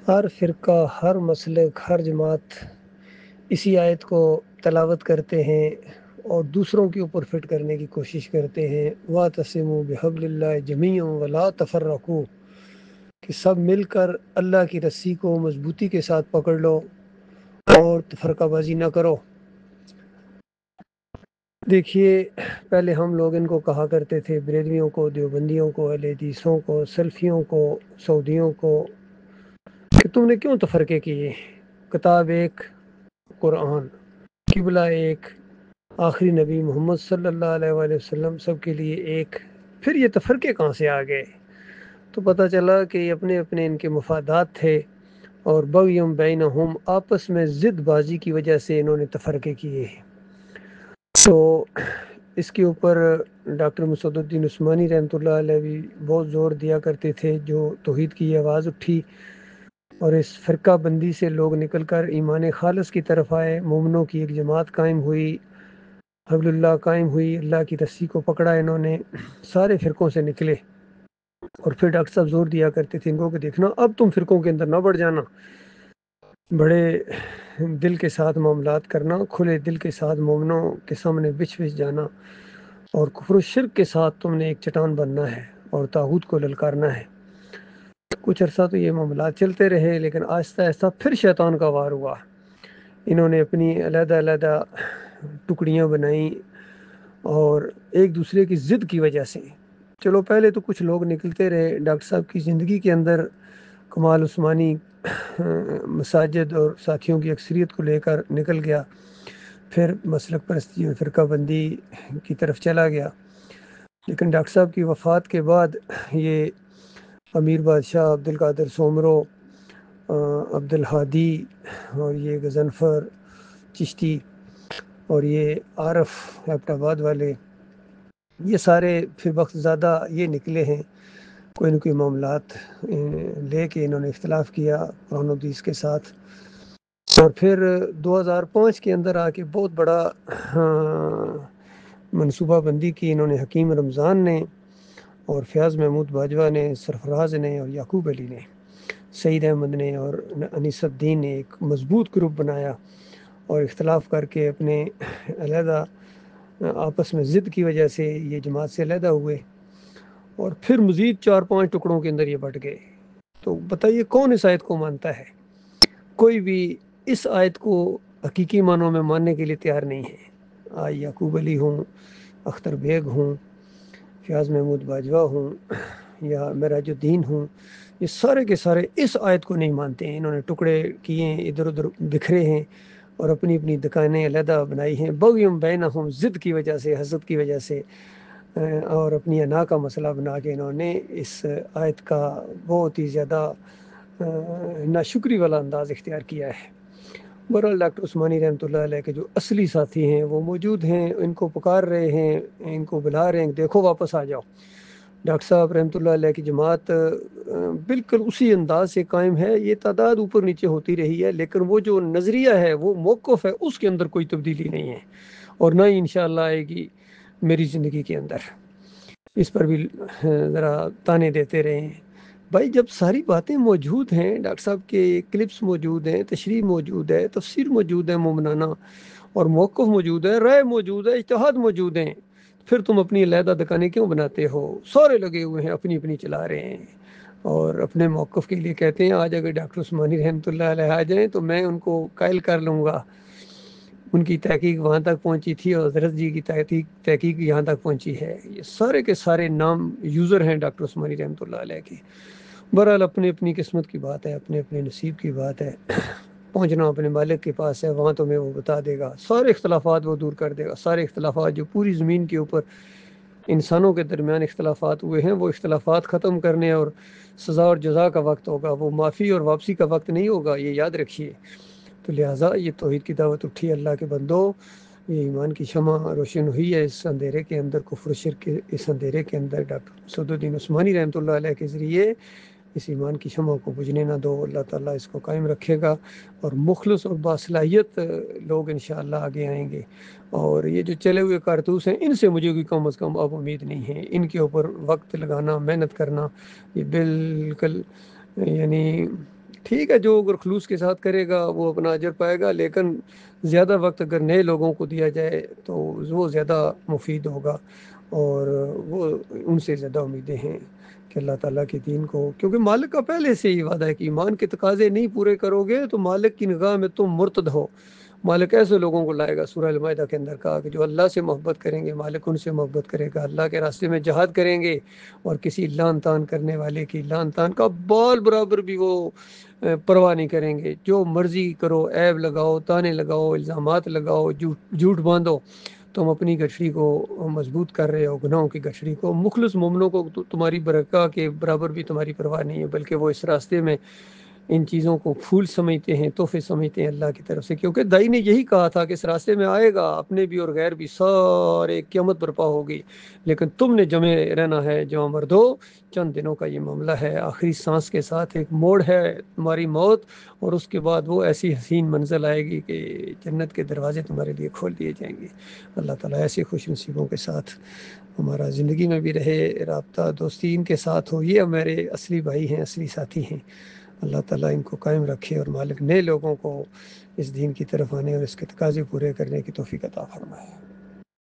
ہر فرقہ، ہر مسلک، ہر جماعت اسی آیت کو تلاوت کرتے ہیں اور دوسروں کے اوپر فٹ کرنے کی کوشش کرتے ہیں۔ وَاعْتَصِمُوا بِحَبْلِ اللَّهِ جَمِيعًا وَلَا تَفَرَّقُوا، کہ سب مل کر اللہ کی رسی کو مضبوطی کے ساتھ پکڑ لو اور فرقہ بازی نہ کرو۔ دیکھیے، پہلے ہم لوگ ان کو کہا کرتے تھے، بریلویوں کو، دیوبندیوں کو، اہل حدیثوں کو، سلفیوں کو، سعودیوں کو، کہ تم نے کیوں تفرقے کیے؟ کتاب ایک، قرآن، قبلہ ایک، آخری نبی محمد صلی اللہ علیہ وآلہ وسلم سب کے لیے ایک، پھر یہ تفرقے کہاں سے آ گئے؟ تو پتہ چلا کہ یہ اپنے اپنے ان کے مفادات تھے، اور بغیم بینہم، آپس میں ضد بازی کی وجہ سے انہوں نے تفرقے کیے۔ تو اس کے اوپر ڈاکٹر مسعود الدین عثمانی رحمۃ اللہ علیہ بھی بہت زور دیا کرتے تھے۔ جو توحید کی آواز اٹھی اور اس فرقہ بندی سے لوگ نکل کر ایمان خالص کی طرف آئے، مومنوں کی ایک جماعت قائم ہوئی، حبل اللہ قائم ہوئی، اللہ کی رسی کو پکڑا انہوں نے، سارے فرقوں سے نکلے۔ اور پھر ڈاکٹر صاحب زور دیا کرتے تھے ان کو کہ دیکھنا، اب تم فرقوں کے اندر نہ بڑھ جانا، بڑے دل کے ساتھ معاملات کرنا، کھلے دل کے ساتھ مومنوں کے سامنے بچھ جانا، اور کفر و شرک کے ساتھ تم نے ایک چٹان بننا ہے اور طاغوت کو للکارنا ہے۔ کچھ عرصہ تو یہ معاملات چلتے رہے، لیکن آہستہ آہستہ پھر شیطان کا وار ہوا۔ انہوں نے اپنی علیحدہ علیحدہ ٹکڑیاں بنائیں، اور ایک دوسرے کی ضد کی وجہ سے، چلو پہلے تو کچھ لوگ نکلتے رہے، ڈاکٹر صاحب کی زندگی کے اندر کمال عثمانی مساجد اور ساتھیوں کی اکثریت کو لے کر نکل گیا، پھر مسلک پرستی اور فرقہ بندی کی طرف چلا گیا۔ لیکن ڈاکٹر صاحب کی وفات کے بعد یہ امیر بادشاہ، عبد القادر سومرو، عبد الہادی، اور یہ غضنفر چشتی، اور یہ عارف ایبٹ آباد والے، یہ سارے پھر وقت زیادہ یہ نکلے ہیں، کوئی نہ کوئی معاملات لے کے انہوں نے اختلاف کیا قرآن و حدیث کے ساتھ، اور پھر 2005 کے اندر آ کے بہت بڑا منصوبہ بندی کی انہوں نے، حکیم رمضان نے اور فیاض محمود باجوہ نے، سرفراز نے اور یعقوب علی نے، سعید احمد نے اور انیس الدین نے ایک مضبوط گروپ بنایا، اور اختلاف کر کے اپنے علیحدہ آپس میں ضد کی وجہ سے یہ جماعت سے علیحدہ ہوئے، اور پھر مزید 4-5 ٹکڑوں کے اندر یہ بٹ گئے۔ تو بتائیے کون اس آیت کو مانتا ہے؟ کوئی بھی اس آیت کو حقیقی معنوں میں ماننے کے لیے تیار نہیں ہے۔ آج یعقوب علی ہوں، اختر بیگ ہوں، فیاض محمود باجوہ ہوں، یا معراج الدین ہوں، یہ سارے کے سارے اس آیت کو نہیں مانتے ہیں۔ انہوں نے ٹکڑے کیے ہیں، ادھر ادھر بکھرے ہیں، اور اپنی اپنی دکانیں علیحدہ بنائی ہیں، بغیم بینہم، ضد کی وجہ سے، حسد کی وجہ سے، اور اپنی انا کا مسئلہ بنا کے انہوں نے اس آیت کا بہت ہی زیادہ ناشکری والا انداز اختیار کیا ہے۔ بہرحال ڈاکٹر عثمانی رحمۃ اللہ علیہ کے جو اصلی ساتھی ہیں وہ موجود ہیں، ان کو پکار رہے ہیں، ان کو بلا رہے ہیں، دیکھو واپس آ جاؤ۔ ڈاکٹر صاحب رحمۃ اللہ علیہ کی جماعت بالکل اسی انداز سے قائم ہے، یہ تعداد اوپر نیچے ہوتی رہی ہے، لیکن وہ جو نظریہ ہے، وہ موقف ہے، اس کے اندر کوئی تبدیلی نہیں ہے، اور نہ ہی انشاءاللہ آئے گی میری زندگی کے اندر۔ اس پر بھی ذرا تانے دیتے رہے ہیں۔ بھائی جب ساری باتیں موجود ہیں، ڈاکٹر صاحب کے کلپس موجود ہیں، تشریح موجود ہے، تفسیر موجود ہے مومنانہ، اور موقف موجود ہے، رائے موجود ہے، اجتہاد موجود ہیں، پھر تم اپنی علیحدہ دکانیں کیوں بناتے ہو؟ سارے لگے ہوئے ہیں، اپنی اپنی چلا رہے ہیں، اور اپنے موقف کے لیے کہتے ہیں آج اگر ڈاکٹر عثمانی رحمۃ اللہ علیہ آ جائیں تو میں ان کو قائل کر لوں گا۔ ان کی تحقیق وہاں تک پہنچی تھی، اور حضرت جی کی تحقیق یہاں تک پہنچی ہے۔ یہ سارے کے سارے نام یوزر ہیں ڈاکٹر عثمانی رحمۃ اللہ علیہ کے۔ بہرحال اپنی اپنی قسمت کی بات ہے، اپنے اپنے نصیب کی بات ہے، پہنچنا اپنے مالک کے پاس ہے، وہاں تمہیں وہ بتا دے گا، سارے اختلافات وہ دور کر دے گا۔ سارے اختلافات جو پوری زمین کے اوپر انسانوں کے درمیان اختلافات ہوئے ہیں، وہ اختلافات ختم کرنے اور سزا اور جزا کا وقت ہوگا، وہ معافی اور واپسی کا وقت نہیں ہوگا، یہ یاد رکھیے۔ تو لہٰذا یہ توحید کی دعوت اٹھی، اللہ کے بندو، یہ ایمان کی شمع روشن ہوئی ہے اس اندھیرے کے اندر، کفر و شرک کے اس اندھیرے کے اندر، ڈاکٹر مسعود الدین عثمانی رحمۃ اللہ علیہ کے ذریعے اس ایمان کی شمع کو بجھنے نہ دو۔ اللہ تعالیٰ اس کو قائم رکھے گا، اور مخلص اور باصلاحیت لوگ انشاءاللہ آگے آئیں گے۔ اور یہ جو چلے ہوئے کارتوس ہیں، ان سے مجھے کوئی کم از کم اب امید نہیں ہے۔ ان کے اوپر وقت لگانا، محنت کرنا، یہ بالکل یعنی ٹھیک ہے، جو اگر خلوص کے ساتھ کرے گا وہ اپنا اجر پائے گا، لیکن زیادہ وقت اگر نئے لوگوں کو دیا جائے تو وہ زیادہ مفید ہوگا، اور وہ ان سے زیادہ امیدیں ہیں کہ اللہ تعالیٰ کے دین کو، کیونکہ مالک کا پہلے سے ہی وعدہ ہے کہ ایمان کے تقاضے نہیں پورے کرو گے تو مالک کی نگاہ میں تم مرتد ہو۔ مالک ایسے لوگوں کو لائے گا، سورہ المائدہ کے اندر کہا کہ جو اللہ سے محبت کریں گے مالک ان سے محبت کرے گا، اللہ کے راستے میں جہاد کریں گے، اور کسی لان تان کرنے والے کی لان تان کا بال برابر بھی وہ پرواہ نہیں کریں گے۔ جو مرضی کرو، عیب لگاؤ، تانے لگاؤ، الزامات لگاؤ، جھوٹ باندھو، تم اپنی گٹھڑی کو مضبوط کر رہے ہو، گناہوں کی گٹھڑی کو۔ مخلص مومنوں کو تمہاری برکہ کے برابر بھی تمہاری پرواہ نہیں ہے، بلکہ وہ اس راستے میں ان چیزوں کو پھول سمجھتے ہیں، تحفے سمجھتے ہیں اللہ کی طرف سے، کیونکہ دائی نے یہی کہا تھا کہ اس راستے میں آئے گا، اپنے بھی اور غیر بھی سارے قیامت برپا ہوگی، لیکن تم نے جمے رہنا ہے جمع مردو، چند دنوں کا یہ معاملہ ہے، آخری سانس کے ساتھ ایک موڑ ہے تمہاری موت، اور اس کے بعد وہ ایسی حسین منزل آئے گی کہ جنت کے دروازے تمہارے لیے کھول دیے جائیں گے۔ اللہ تعالیٰ ایسے خوش نصیبوں کے ساتھ ہمارا زندگی میں بھی رہے، رابطہ دوستی ان کے ساتھ ہو، یہ ہمارے اصلی بھائی ہیں، اصلی ساتھی ہیں۔ اللہ تعالیٰ ان کو قائم رکھے، اور مالک نئے لوگوں کو اس دین کی طرف آنے اور اس کے تقاضے پورے کرنے کی توفیق عطا فرمائے۔